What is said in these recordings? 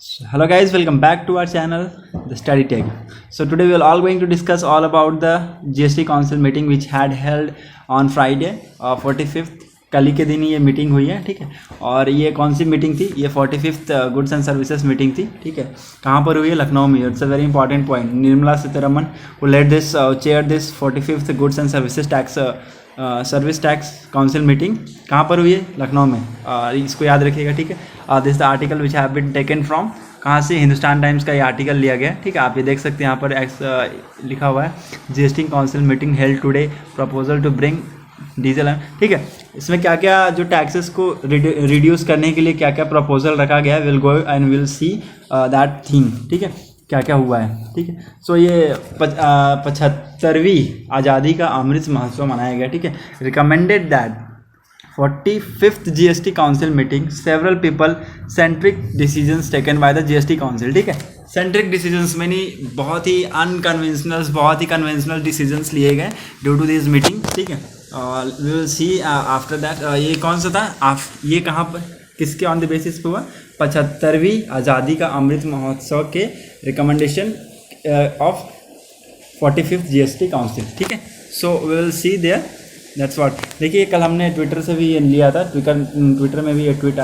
So, hello guys, welcome back to our channel, the Study Tech. So today we are all going to discuss all about the GST Council meeting which had held on Friday 45th. कल ही के दिन ये meeting हुई है, ठीक है। और ये कौन सी मीटिंग थी? ये 45th goods and services meeting थी, ठीक है। कहाँ पर हुई है? लखनऊ में। It's a very important point. Nirmala Sitharaman who led this chair this 45th goods and services tax service tax council meeting कहाँ पर हुई है? लखनऊ में। इसको याद रखिएगा, ठीक है। This the article which have been taken from कहाँ से? हिंदुस्तान टाइम्स का ये आर्टिकल लिया गया, ठीक है। आप ये देख सकते हैं, यहाँ पर लिखा हुआ है GST council meeting held today, proposal to bring diesel, ठीक है। इसमें क्या क्या जो टैक्सेस को रिड्यूस करने के लिए क्या क्या प्रपोजल रखा गया है, will go and will see that thing, ठीक है, क्या क्या हुआ है, ठीक है। सो ये 75वीं आज़ादी का अमृत महोत्सव मनाया गया, ठीक है। Recommended that 45th GST council meeting several people centric decisions taken by the GST council, ठीक है। सेंट्रिक डिसीजंस में नहीं, बहुत ही अनकन्वेंशनल, बहुत ही कन्वेंशनल डिसीजंस लिए गए ड्यू टू दिस मीटिंग, ठीक है। We will see after that ये कौन सा था, ये कहाँ पर किसके ऑन द बेसिस पे हुआ? 75वीं आज़ादी का अमृत महोत्सव के recommendation of 45th GST council, ठीक है। So we will see there, that's what. देखिए, कल हमने ट्विटर से भी ये लिया था, ट्विटर में भी ये ट्वीट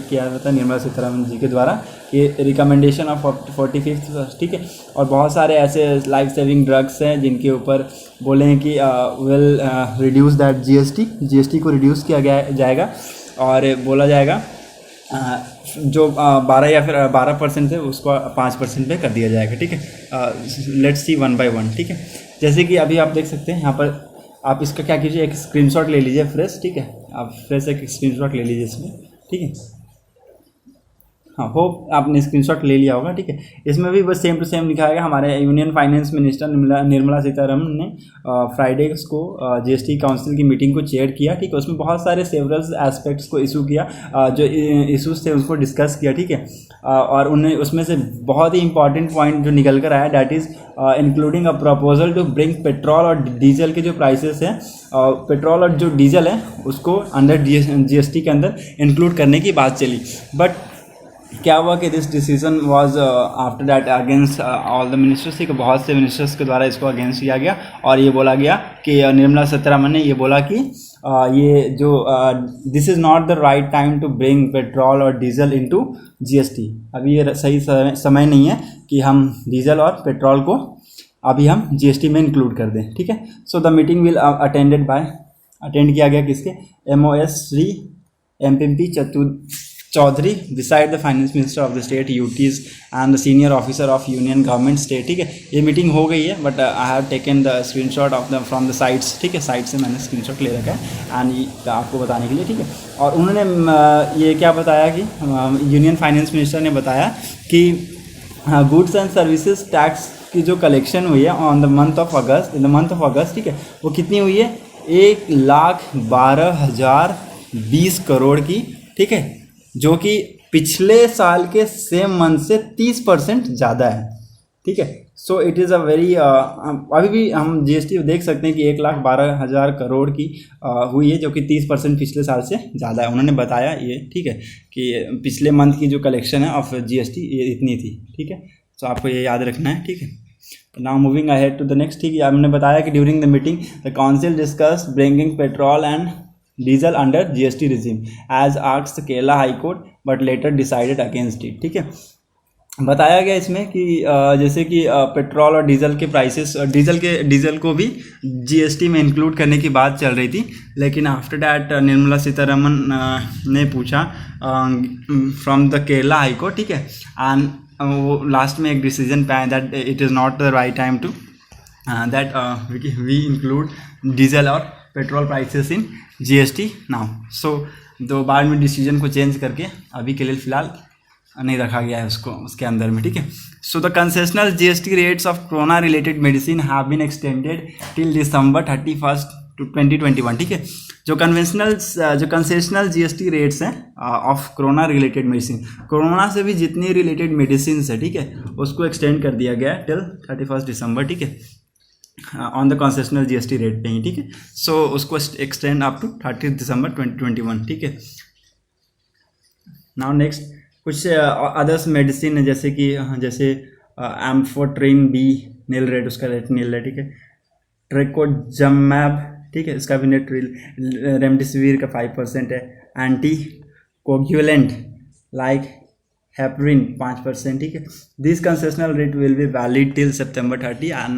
किया था निर्मला सीतारमन जी के द्वारा कि रिकमेंडेशन ऑफ 45th, ठीक है। और बहुत सारे ऐसे लाइफ सेविंग ड्रग्स हैं जिनके ऊपर बोले हैं कि विल रिड्यूस दैट जीएसटी को रिड्यूस किया जाएगा और बोला जाएगा जो 12 या फिर 12% है उसको 5% पे कर दिया जाएगा, ठीक है। Let's see one by one, ठीक है। जैसे कि अभी आप देख सकते हैं यहाँ पर, आप इसका क्या कीजिए, एक स्क्रीनशॉट ले लीजिए फ्रेश, ठीक है। आप फ्रेश एक स्क्रीनशॉट ले लीजिए इसमें, ठीक है। हाँ, होप आपने स्क्रीनशॉट ले लिया होगा, ठीक है। इसमें भी बस सेम टू सेम लिखा है। हमारे union finance minister Nirmala Sitharaman ने फ्राइडे को जीएसटी काउंसिल की मीटिंग को चेयर किया, ठीक है। उसमें बहुत सारे सेवरल एस्पेक्ट्स को इशू किया, जो इशूज़ थे उसको डिस्कस किया, ठीक है। और उन्हें उसमें से बहुत ही इंपॉर्टेंट पॉइंट जो निकल कर आया, that is including a proposal to bring petrol और डीजल के जो प्राइसेस हैं, पेट्रोल और जो डीजल है उसको अंडर जीएसटी के अंदर इंक्लूड करने की बात चली। बट क्या हुआ कि this decision was after that against all the ministers, ठीक है। बहुत से मिनिस्टर्स के द्वारा इसको अगेंस्ट किया गया और ये बोला गया कि निर्मला सीतारमन ने ये बोला कि ये जो this is not the right time to bring petrol और डीजल इनटू जीएसटी। अभी ये सही समय नहीं है कि हम डीजल और पेट्रोल को अभी हम जीएसटी में इंक्लूड कर दें, ठीक है। So the meeting will attend किया गया किसके? MOS Shri MPP Chaudhary beside the finance minister of the state, UTs and the senior officer of union government state, ठीक है। ये मीटिंग हो गई है, but I have taken the screenshot of the from the sites, ठीक है। साइट से मैंने स्क्रीनशॉट ले रखा है एंड आपको बताने के लिए, ठीक है। और उन्होंने ये क्या बताया कि यूनियन फाइनेंस मिनिस्टर ने बताया कि गुड्स एंड सर्विसेज टैक्स की जो कलेक्शन हुई है on the month of August, in the month of अगस्त, ठीक है, वो कितनी हुई है? 1,12,020 करोड़ की, ठीक है, जो कि पिछले साल के सेम मंथ से 30% ज़्यादा है, ठीक है। So it is a very अभी भी हम जीएसटी देख सकते हैं कि 1,12,000 करोड़ की हुई है, जो कि 30% पिछले साल से ज़्यादा है। उन्होंने बताया ये, ठीक है, कि पिछले मंथ की जो कलेक्शन है ऑफ जीएसटी ये इतनी थी, ठीक है। सो आपको ये याद रखना है, ठीक है। Now moving ahead to the next, ठीक है। हमने बताया कि during the meeting the council discuss bringing petrol and diesel under GST regime as asked Kerala high court but later decided against it, ठीक है। बताया गया इसमें कि जैसे कि पेट्रोल और डीजल के प्राइसेस, डीजल को भी जीएसटी में इंक्लूड करने की बात चल रही थी, लेकिन आफ्टर दैट निर्मला सीतारमन ने पूछा from the Kerala high court, ठीक है। एंड वो लास्ट में एक डिसीजन पे आया that it is not the right time to that we include diesel और petrol prices in GST now. So दो बार में डिसीजन को चेंज करके अभी के लिए फ़िलहाल नहीं रखा गया है उसको उसके अंदर में, ठीक है। So the concessional GST rates of corona related medicine have been extended till December 31st, 2021, ठीक है। जो कंसेशनल जीएसटी रेट्स हैं of corona related medicine, corona से भी जितनी रिलेटेड मेडिसिन है, ठीक है, उसको एक्सटेंड कर दिया गया टिल 31st December, ठीक है, on the concessional GST rate पे ही, ठीक है। सो उसको एक्सटेंड अप टू 30 December 2021, ठीक है। नाउ नेक्स्ट कुछ अदर्स मेडिसिन है जैसे कि जैसे एम्फोट्रिन बी नील रेट, उसका रेट नील है, ठीक है। ट्रेकोजमैब, ठीक है, इसका भी नेट रेमडेसिविर का 5% है। एंटी कोगुलेंट लाइक हेपरिन 5%, ठीक है। This concessional rate will be valid till September 30 and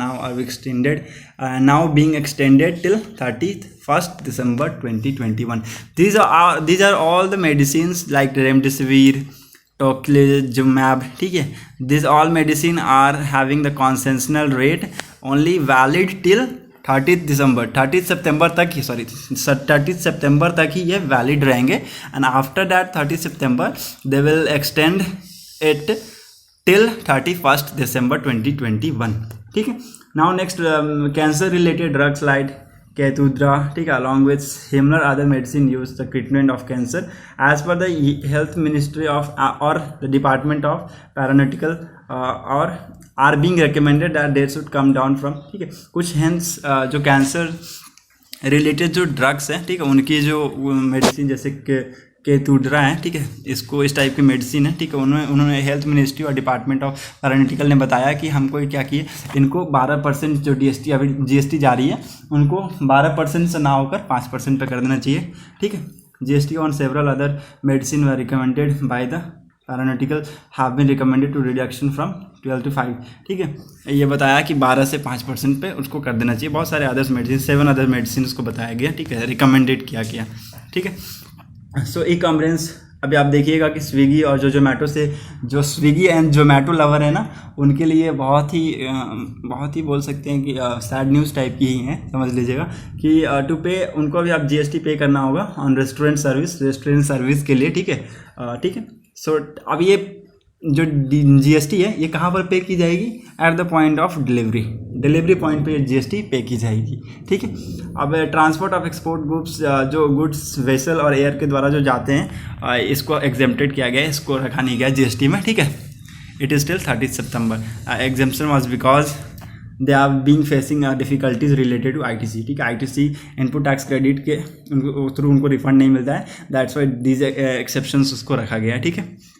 now being extended till 31st December 2021. These are all the medicines like remdesivir, tocilizumab, ठीक है। These all medicine are having the concessional rate only valid till 30 सितंबर तक ही 30 सितंबर तक ही ये valid रहेंगे। And after that 30 September they will extend it till 31st December 2021, ठीक है। Now next cancer related drugs like Keytruda, ठीक है, along with similar other medicine use the treatment of cancer as per the health ministry of और the department of paramedical और are being recommended that they should come down from, ठीक है। कुछ hence जो cancer related जो drugs हैं, ठीक है, उनकी जो मेडिसिन जैसे केतुद्रा है, ठीक है, इसको इस टाइप की मेडिसिन है, ठीक है। उन्होंने हेल्थ मिनिस्ट्री और डिपार्टमेंट ऑफ पैरामेडिकल ने बताया कि हमको क्या किए, इनको 12% जो DST अभी GST जारी है उनको 12% से ना होकर 5% पे कर देना चाहिए, ठीक है। GST on several other medicine were recommended by the paramedical have been recommended to reduction from 12 to 5, ठीक है। ये बताया कि 12 से 5% पे उसको कर देना चाहिए। बहुत सारे अदर्स मेडिसिन 7 अदर मेडिसिन उसको बताया गया, ठीक है, रिकमेंडेड किया गया, ठीक है। सो ई कॉमर्स अभी आप देखिएगा कि स्विगी और जो जोमेटो से जो स्विगी एंड जोमेटो लवर है ना, उनके लिए बहुत ही बोल सकते हैं कि सैड न्यूज़ टाइप की ही है, समझ लीजिएगा कि टू पे उनको भी आप GST पे करना होगा ऑन रेस्टोरेंट सर्विस के लिए, ठीक है, ठीक है। सो अब ये जो GST है ये कहाँ पर पे की जाएगी, at the point of delivery point पे GST पे की जाएगी, ठीक है। अब ट्रांसपोर्ट ऑफ एक्सपोर्ट गुड्स, जो गुड्स वेसल और एयर के द्वारा जो जाते हैं, इसको एग्जेम्प्टेड किया गया है, इसको रखा नहीं गया GST में, ठीक है। इट इज़ टिल 30 सितंबर। Exemption was because they are being facing difficulties related to ITC, ठीक है। ITC इनपुट टैक्स क्रेडिट के थ्रू उनको रिफंड नहीं मिलता है, दैट्स वाई दीज एक्सेप्शंस उसको रखा गया है, ठीक है।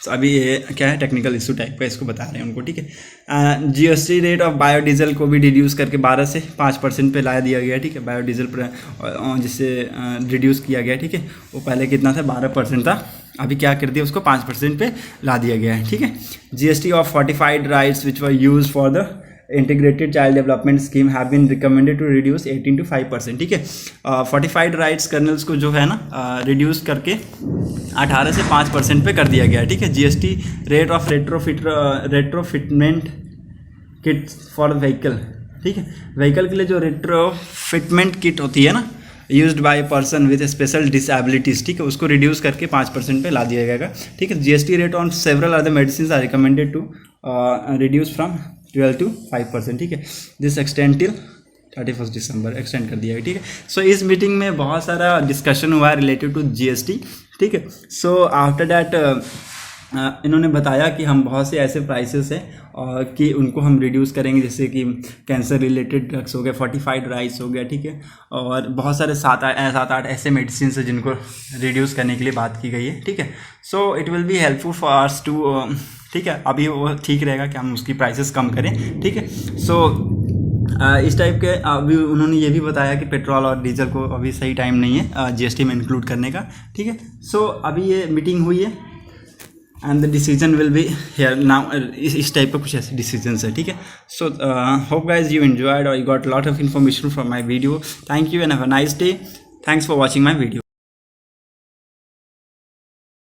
तो अभी ये क्या है, टेक्निकल इशू टाइप का इसको बता रहे हैं उनको, ठीक है। GST रेट ऑफ बायोडीजल को भी रिड्यूस करके 12 से 5% पे ला दिया गया, ठीक है। बायोडीजल पर जिससे रिड्यूस किया गया, ठीक है। वो पहले कितना था, 12% था, अभी क्या कर दिया उसको 5% पे ला दिया गया है, ठीक है। GST of fortified rights which were use for the integrated child development scheme have been recommended to reduce 18 to 5%, ठीक है। फोर्टिफाइड राइट्स कर्नल्स को जो है ना रिड्यूस करके 18 से 5% पे कर दिया गया है, ठीक है। GST rate of retrofitment kit for vehicle, ठीक है। व्हीकल के लिए जो रेट्रोफिटमेंट किट होती है ना, used by person with special disabilities, ठीक है, उसको रिड्यूस करके 5% पे ला दिया जाएगा, ठीक है। GST rate on several other medicine are recommended to reduce from 12 to 5%, ठीक है। This extend till 31st December extend कर दिया है, ठीक है। सो इस मीटिंग में बहुत सारा डिस्कशन हुआ है रिलेटेड टू GST, ठीक है। सो आफ्टर दैट इन्होंने बताया कि हम बहुत से ऐसे प्राइसेस हैं कि उनको हम रिड्यूस करेंगे, जैसे कि कैंसर रिलेटेड ड्रग्स हो गए, फोर्टिफाइड राइस हो गया, ठीक है। और बहुत सारे 7-8 ऐसे मेडिसिन हैं जिनको रिड्यूस करने के लिए बात की गई है, ठीक है। So it will be helpful for us too, ठीक है, अभी वो ठीक रहेगा कि हम उसकी प्राइसेस कम करें, ठीक है। सो इस टाइप के अभी उन्होंने ये भी बताया कि पेट्रोल और डीजल को अभी सही टाइम नहीं है GST में इंक्लूड करने का, ठीक है। सो अभी ये मीटिंग हुई है and the decision will be here now, इस टाइप का कुछ ऐसे डिसीजन है, ठीक है। So hope guys you enjoyed और you got lot of information from my video. Thank you and have a nice day. Thanks for watching my video.